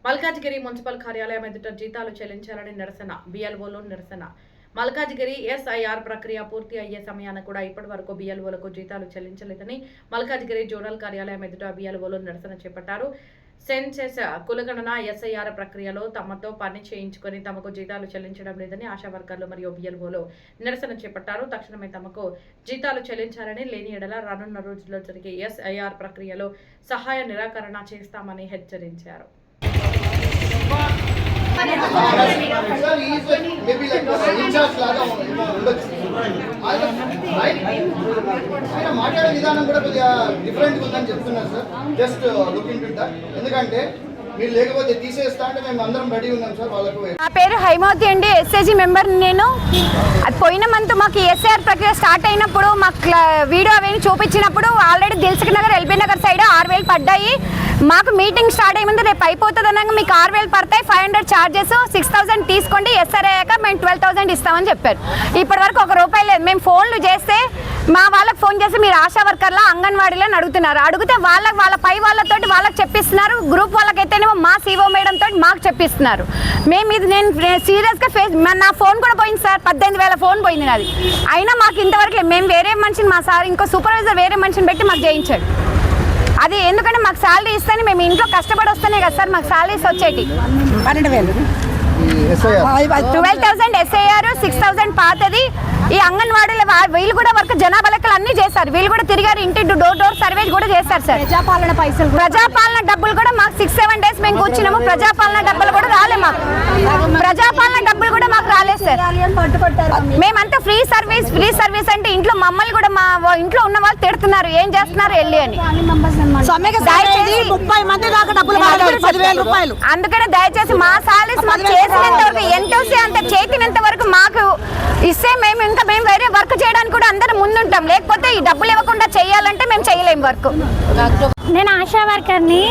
Malkajgiri municipal కార్యాలయం ఎదుట జీతాలు చెల్లించాలని నిరసన. బిఎల్ఓలో నిరసన. మల్కాజిగిరి ఎస్ఐఆర్ ప్రక్రియ పూర్తి అయ్యే సమయాన కూడా ఇప్పటి వరకు బిఎల్ఓలకు జీతాలు చెల్లించలేదని మల్కాజిగిరి జోనల్ కార్యాలయం ఎదుట బిఎల్ఓలో నిరసన చేపట్టారు. సెన్సెస్ కులగణన ఎస్ఐఆర్ ప్రక్రియలో తమతో పని చేయించుకొని తమకు జీతాలు చెల్లించడం లేదని ఆశా వర్కర్లు మరియు బిఎల్ఓలు నిరసన చేపట్టారు. తక్షణమే తమకు జీతాలు చెల్లించాలని, లేని ఎడల రానున్న రోజుల్లో జరిగే ఎస్ఐఆర్ ప్రక్రియలో సహాయ నిరాకరణ చేస్తామని హెచ్చరించారు. మాట్లాడే విధానం కూడా కొద్దిగా డిఫరెంట్ ఉందని చెప్తున్నారు sir. Just looking to that. ఎందుకంటే మీరు లేకపోతే తీసేస్తా అంటే మేము అందరం రెడీ ఉన్నాం సార్. వాళ్ళకు నా పేరు హైమావతి అండి, ఎస్ఏజీ మెంబర్ నేను. అది పోయిన మంత్ మాకు ఎస్ఐఆర్ ప్రక్రియ స్టార్ట్ అయినప్పుడు మాకు వీడియో అవన్నీ చూపించినప్పుడు already Dilsukh Nagar, LB Nagar side 6,000 పడ్డాయి. మాకు మీటింగ్ స్టార్ట్ అయ్యే ముందు రేపు అయిపోతుంది అన్నాక మీకు 6,000 పడతాయి, 500 ఛార్జెస్, 6,000 తీసుకోండి, ఎస్ఆర్ అయ్యాక మేము 12,000 ఇస్తామని చెప్పారు. ఇప్పటి వరకు ₹1 లేదు. మేము ఫోన్లు చేస్తే మా వాళ్ళకి ఫోన్ చేసి మీరు ఆశా వర్కర్లా, అంగన్వాడీలో అడుగుతున్నారు. అడిగితే వాళ్ళ పై వాళ్ళతోటి వాళ్ళకి చెప్పిస్తున్నారు. గ్రూప్ వాళ్ళకైతేనేమో మా సిఓ మేడం తోటి మాకు చెప్పిస్తున్నారు. మేము ఇది నేను సీరియస్గా నా ఫోన్ కూడా పోయింది సార్. 18,000 ఫోన్ పోయింది నాది. అయినా మాకు ఇంతవరకు మేము వేరే మనిషిని, మా సార్ ఇంకో సూపర్వైజర్ వేరే మనిషిని పెట్టి మాకు చేయించాడు. అది ఎందుకంటే మాకు శాలరీ ఇస్తేనే, మేము ఇంట్లో కష్టపడి వస్తేనే కదా సార్ మాకు శాలరీస్ వచ్చేటి. 12,000 ఎస్ఐఆర్, 6,000 పాతది. ఈ అంగన్వాడీలో వీళ్ళు కూడా వర్క్ జనాభా లెక్కలు అన్ని చేశారు. వీళ్ళు కూడా తిరిగారు, ఇంటి డోర్ సర్వే కూడా చేస్తారు సార్. ప్రజాపాలన డబ్బులు కూడా మాకు 6-7 డేస్ మేము కూర్చున్నాము. ప్రజాపాలన డబ్బులు కూడా రాలే మాకు. ప్రజాపాలన డబ్బులు కూడా మాకు రాలేదు సార్. మేమంతా ఫ్రీ సర్వీస్ అంటే ఇంట్లో మమ్మల్ని కూడా మా ఇంట్లో ఉన్న వాళ్ళు తిడుతున్నారు, ఏం చేస్తున్నారు వెళ్ళి అని. అందుకనే దయచేసి మా సాలరీస్ మాకు చేసినంత వరకు ఎంతోసే అంత చేతినంత వరకు మాకు ఇస్తే మేము వేరే వర్క్ చేయడానికి కూడా అందరం ముందుంటాం. లేకపోతే ఈ డబ్బులు ఇవ్వకుండా చేయాలంటే మేము చేయలేము వర్క్. నేను ఆశా వర్కర్ని.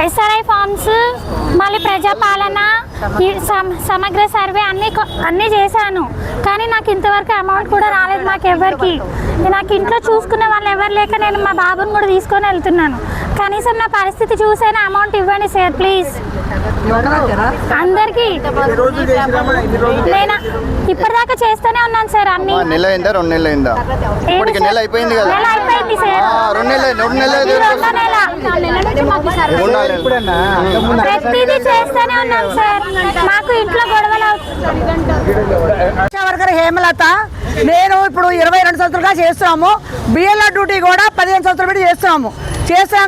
ఎస్ఆర్ఐ ఫార్మ్స్, మళ్ళీ ప్రజాపాలన, సమగ్ర సర్వే అన్నీ చేశాను. కానీ నాకు ఇంతవరకు అమౌంట్ కూడా రాలేదు మాకు ఎవరికి. నాకు ఇంట్లో చూసుకునే వాళ్ళు ఎవరు లేక నేను మా బాబుని కూడా తీసుకొని వెళ్తున్నాను. కనీసం నా పరిస్థితి చూసైనా అమౌంట్ ఇవ్వండి సార్ ప్లీజ్. అందరికీ నేను ఇప్పటిదాకా చేస్తూనే ఉన్నాను సార్. అన్ని నెల అయిందా, 2 నెలలు అయిందా? నెల అయిపోయింది కదా. నెల అయిపోయింది సార్. ప్రతిదీ చేస్తూనే ఉన్నాం సార్. మాకు ఇంట్లో గొడవలు. హేమలత. నేను ఇప్పుడు 22 సంవత్సరాలుగా చేస్తున్నాము. బిఎల్ఆర్ డ్యూటీ కూడా 15 సంవత్సరాలు పెట్టి చేస్తున్నాం.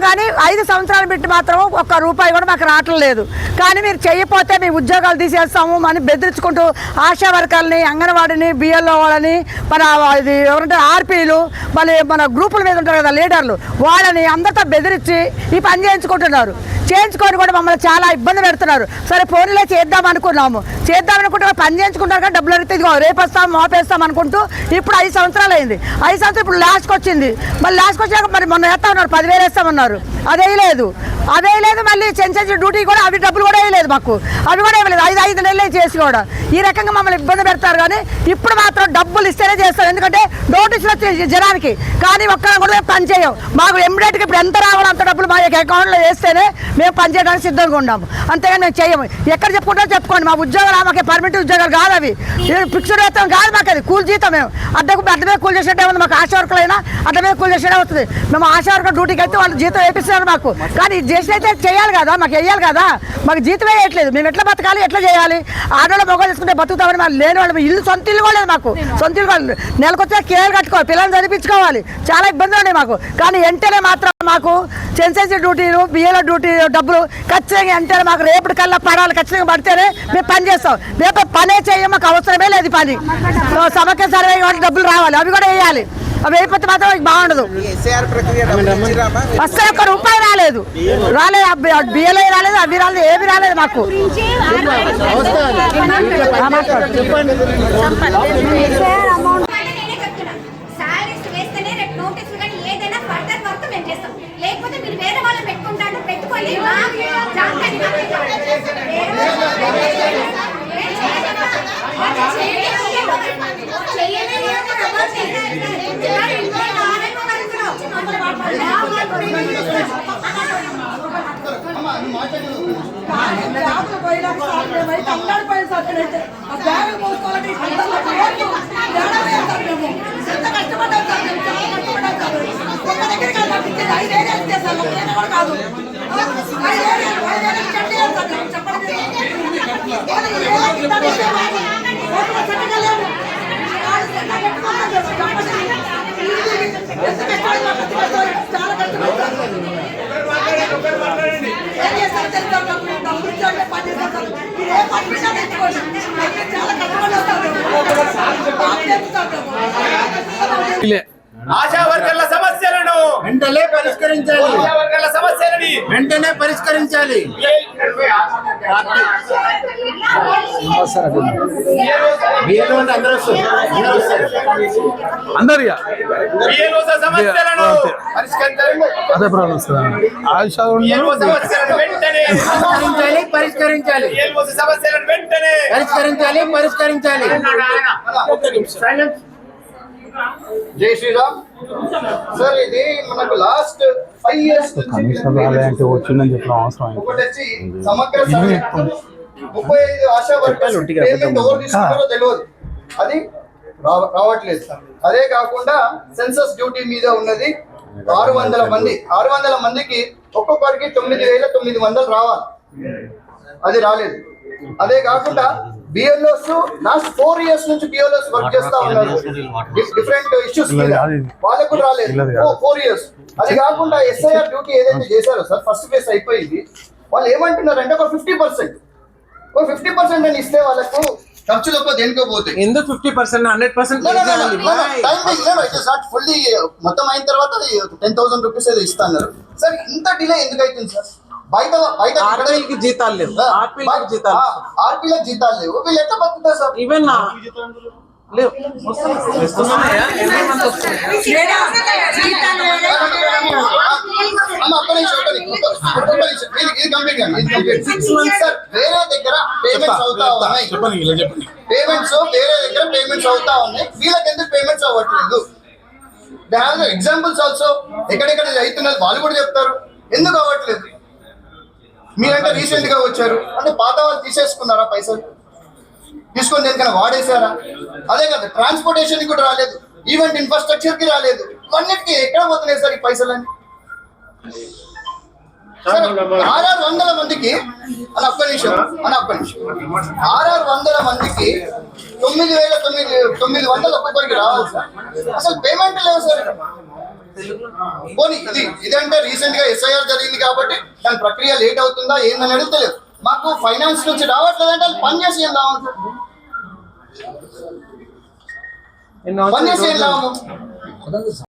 కానీ 5 సంవత్సరాలు పెట్టి మాత్రం ₹1 కూడా మాకు రావట్లేదు. కానీ మీరు చేయకపోతే మేము ఉద్యోగాలు తీసేస్తాము అని బెదిరించుకుంటూ ఆశా వర్కర్ని, అంగన్వాడిని, బిఎల్ఓ వాళ్ళని, మన ఇది ఎవరంటే ఆర్పీలు, మళ్ళీ మన గ్రూపుల మీద ఉంటారు కదా లీడర్లు, వాళ్ళని అందరితో బెదిరించి ఈ పని చేయించుకుంటున్నారు. చేయించుకొని కూడా మమ్మల్ని చాలా ఇబ్బంది పెడుతున్నారు. సరే ఫోన్లే చేద్దాం అనుకుంటే పని చేయించుకుంటారు కానీ డబ్బులు అడిగితే ఇదిగో రేపు వస్తాం మోపేస్తాం అనుకుంటూ ఇప్పుడు 5 సంవత్సరాలు అయింది. 5 సంవత్సరాలు ఇప్పుడు లాస్ట్కి వచ్చింది. మళ్ళీ లాస్ట్కి వచ్చాక మరి మొన్న వేస్తా ఉన్నారు, 10,000 వేస్తామన్నారు. అదే లేదు. మళ్ళీ సెన్సెస్ డ్యూటీ కూడా అవి డబ్బులు కూడా వేయలేదు మాకు. అవి కూడా ఇవ్వలేదు. 5 నెలలు చేసి కూడా ఈ రకంగా మమ్మల్ని ఇబ్బంది పెడతారు. కానీ ఇప్పుడు మాత్రం డబ్బులు ఇస్తేనే చేస్తారు. ఎందుకంటే నోటీసులు వచ్చే జనానికి. కానీ ఒక్కడ కూడా పని చేయం. మాకు ఇమ్మీడియట్గా ఇప్పుడు ఎంత రావాలో అంత డబ్బులు మా అకౌంట్లో వేస్తేనే మేము పని చేయడానికి సిద్ధంగా ఉన్నాము. అంతేగాని మేము చేయము. ఎక్కడ చెప్పుకుంటారో చెప్పుకోండి. మా ఉద్యోగాలు మాకు పర్మనెంట్ ఉద్యోగాలు కాదు, అవి ఫిక్స్డ్ వేస్తాం కాదు మాకు. అది కూలి జీతం. మేము అడ్డమే కూలి చేసినట్టే ఉంది. మాకు ఆశా వర్కర్లు అయినా అడ్డమే కూలి చేసినట్టే వస్తుంది. మేము ఆశా వర్కర్ డ్యూటీకి అయితే వాళ్ళు జీతం వేపిస్తున్నారు మాకు. కానీ ఇది చేసినైతే చేయాలి కదా, మాకు వేయాలి కదా. మాకు జీతం వేయట్లేదు. మేము ఎట్లా బతకాలి, ఎట్లా చేయాలి? ఆడవాళ్ళు మొగలు చేసుకుంటే బతుకుతామని మాకు లేని వాళ్ళు ఇల్లు సొంత ఇల్లు కూడా లేదు మాకు. సొంత ఇల్లు నెలకొచ్చే కేర్ కట్టుకోవాలి, పిల్లల్ని చదివించుకోవాలి, చాలా ఇబ్బందులు ఉన్నాయి మాకు. కానీ వెంటనే మాత్రం మాకు సెన్సెస్ డ్యూటీలు, బిఎల్ఓ డ్యూటీ డబ్బులు ఖచ్చితంగా వెంటనే మాకు రేపటి కల్లా పడాలి. ఖచ్చితంగా పడితేనే మేము పని చేస్తాం. రేపు పనే చేయం, మాకు అవసరమే లేదు పని. సమగ్ర సర్వే వాటికి డబ్బులు రావాలి, అవి కూడా వేయాలి. అవి వేయకపోతే మాత్రం బాగుండదు. అసలు ₹1 రాలేదు. బిఎల్ఐ రాలేదు, అవి రాలేదు, ఏమి రాలేదు మాకు. లేకపోతే మీరు వేరే వాళ్ళని పెట్టుకుంటాను పెట్టుకోండి. మాట్లాడు పోయినాక సార్ మేమై కన్నాడిపోయాం సార్ నేనైతే ఆ బ్యాగులు మోసుకోవాలంటే ఎంత కష్టపడ్డాం సార్ మేము చాలా కష్టపడ్డాం సార్ ఒక్క దగ్గరికి పంపించేది 5 ఏళ్ళు ఇస్తే సార్ నేను కూడా కాదు 5 ఏళ్ళు చెట్టు సార్ చెప్పండి చాలా కష్టపడతారు ఏం చేస్తారు తెలుసా డబ్బులు ఇచ్చాడే పని చేస్తారు మీరు ఏ పని మీద తెచ్చుకోండి చాలా కష్టపడతారు ఆశా వర్కర్ల సమస్యలను వెంటనే పరిష్కరించాలి. ఆశా వర్కర్ల సమస్యలని వెంటనే పరిష్కరించాలి. అందరిగా బిఎల్ఓ సమస్యలను పరిష్కరించాలి. అదే ప్రాబ్లమ్స్ కదా ఆయుష బిఎల్ఓ సమస్యలను వెంటనే పరిష్కరించాలి. బిఎల్ఓ సమస్యలను వెంటనే పరిష్కరించాలి. జై శ్రీరామ్ సార్. ఇది మనకు లాస్ట్ 5 years అంటే వచ్చిందని చెప్పిన అవసరం ఒకటి వచ్చి సమగ్ర సర్వే 35 ఆశా వర్కర్స్ పేమెంట్ ఎవరు తీసుకున్నారో తెలియదు, అది రావట్లేదు సార్. అదే కాకుండా సెన్సస్ డ్యూటీ మీద ఉన్నది 600 మంది. 600 మందికి ఒక్కొక్కరికి 9,900 రావాలి, అది రాలేదు. అదే కాకుండా బిఎల్ఓస్ లాస్ట్ 4 years నుంచి బిఎల్ఓస్ వర్క్ చేస్తా ఉన్నారు డిఫరెంట్ ఇష్యూస్ మీద, వాళ్ళకు కూడా రాలేదు 4 years. అది కాకుండా ఎస్ఐఆర్ డ్యూటీ ఏదైతే చేశారో సార్ ఫస్ట్ ఫేజ్ అయిపోయింది. వాళ్ళు ఏమంటున్నారంటే ఒక 50% అని ఇస్తే వాళ్ళకు ఖర్చులకు దేనికో పోతాయి. ఎందుకు 50%, 100% ఫుల్లీ మొత్తం అయిన తర్వాత 10,000 రూపీస్ ఏదో ఇస్తాను సార్. ఇంత డిలే ఎందుకు అవుతుంది సార్? బయట ఆర్పీలకి జీతాలు లేవు, ఆర్పీలకి జీతాలు లేవు, వీళ్ళు ఎట్లా బతుకుతారు సార్? ఈవెన్ లేవు. వేరే దగ్గర పేమెంట్స్ అవుతా ఉన్నాయి, వీళ్ళకి ఎందుకు పేమెంట్స్ అవ్వట్లేదు? ఎగ్జాంపుల్స్ ఆల్సో ఎక్కడెక్కడ అవుతున్నది వాళ్ళు కూడా చెప్తారు, ఎందుకు అవ్వట్లేదు? మీరంటే రీసెంట్ గా వచ్చారు అంటే పాత వాళ్ళు తీసేసుకున్నారా పైసలు? తీసుకొని దేనికైనా వాడేశారా? అదే కదా, ట్రాన్స్పోర్టేషన్ కూడా రాలేదు, ఈవెంట్ ఇన్ఫ్రాస్ట్రక్చర్ కి రాలేదు, అన్నిటికీ ఎక్కడ పోతున్నాయి సార్ ఈ పైసలన్నీ? 600 మందికి అని ఒక్క నిమిషం 600 మందికి 9,900 ఒక్కొక్కరికి రావాలి సార్. అసలు పేమెంట్ లేవు సార్. పోనీ ఇదంటే రీసెంట్ గా ఎస్ఐఆర్ జరిగింది కాబట్టి దాని ప్రక్రియ లేట్ అవుతుందా ఏందని అడుగుతలేదు. మాకు ఫైనాన్స్ నుంచి రావట్లేదంటే వాళ్ళు పని చేసి ఏం లాభం సార్? పని చేసి ఏం లాభం?